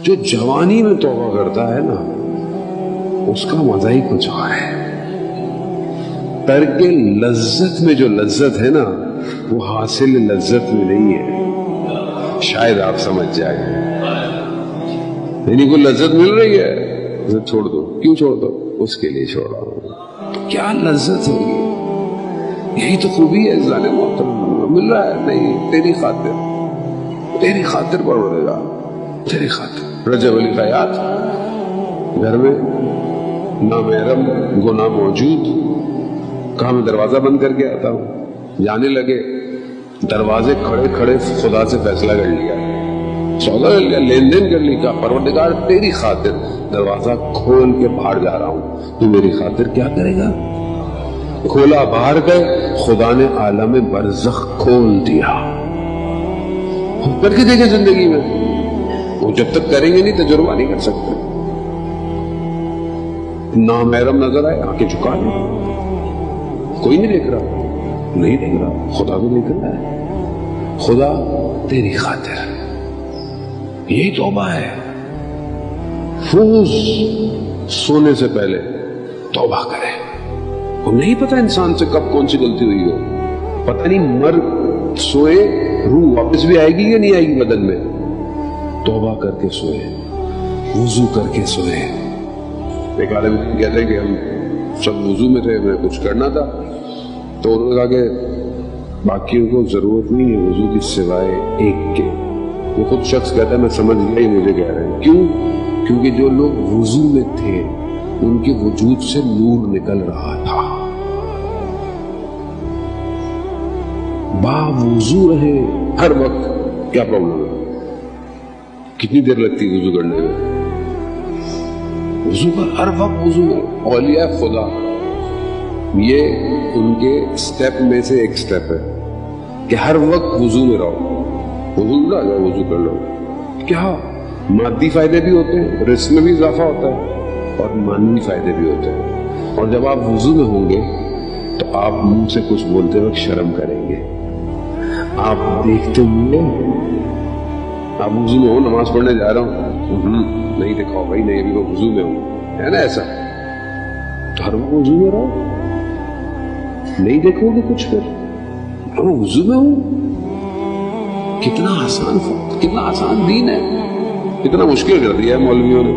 جو جوانی میں توبہ کرتا ہے نا اس کا مزہ ہی کچھ اور ہے. ترک لذت میں جو لذت ہے نا وہ حاصل لذت میں نہیں ہے. شاید آپ سمجھ جائیں. یعنی کوئی لذت مل رہی ہے اسے چھوڑ دو. کیوں چھوڑ دو؟ اس کے لیے چھوڑ دو. کیا لذت ہوگی؟ یہی تو خوبی ہے ظالم محترم. مل رہا ہے نہیں، تیری خاطر پڑھے گا، تیری خاطر. رجب علی خیاط گھر میں نامحرم گناہ موجود، کہاں میں دروازہ بند کر کے آتا ہوں. جانے لگے دروازے کھڑے کھڑے خدا سے فیصلہ کر لیا، سودا کر لیا، لین دین کر لیا. پروردگار تیری خاطر دروازہ کھول کے باہر جا رہا ہوں، تو میری خاطر کیا کرے گا؟ کھولا، باہر گئے، خدا نے عالم برزخ کھول دیا. کر کے دیکھے زندگی میں، وہ جب تک کریں گے نہیں تجربہ نہیں کر سکتے. نامحرم نظر آئے آنکھیں جھکا لیں. کوئی نہیں دیکھ رہا، خدا کو دیکھ رہا ہے. خدا تیری خاطر. یہی توبہ ہے. فوز سونے سے پہلے توبہ کرے. وہ نہیں پتا انسان سے کب کون سی غلطی ہوئی ہو. پتہ نہیں مر سوئے روح واپس بھی آئے گی یا نہیں آئے گی بدن میں. توبہ کر کے سوئے، وضو کر کے سوئے. ایک عالم کہتے ہیں کہ ہم سب وضو میں تھے، میں کچھ کرنا تھا تو انہوں نے کہا کہ باقیوں کو ضرورت نہیں ہے وضو کی سوائے ایک کے. وہ خود شخص کہتا ہے میں سمجھ گیا ہی مجھے کہہ رہے ہیں. کیوں؟ کیونکہ جو لوگ وضو میں تھے ان کے وجود سے نور نکل رہا تھا. با وضو رہے ہر وقت. کیا پرابلم ہے؟ کتنی دیر لگتی ہے وضو کرنے میں؟ وضو کا ہر وقت وضو ہے. اولیاء خدا یہ ان کے سٹیپ میں سے ایک سٹیپ ہے کہ ہر وقت وضو میں رہو. وضو نہ جاؤ، وضو کر لو. کیا مادی فائدے بھی ہوتے ہیں، رزق میں بھی اضافہ ہوتا ہے، اور معنوی فائدے بھی ہوتے ہیں. اور جب آپ وضو میں ہوں گے تو آپ منہ سے کچھ بولتے وقت شرم کریں گے. آپ دیکھتے ہوئے آپ وضو میں ہو، نماز پڑھنے جا رہا ہوں، نہیں دکھاؤ بھائی، نہیں ابھی میں وضو میں ہوں، ہے نا ایسا. تو ہر وقت وضو میں رہو، نہیں دیکھو گے کچھ. پھر میں وضو میں ہوں. کتنا آسان دین ہے. کتنا مشکل کر دیا ہے مولویوں نے.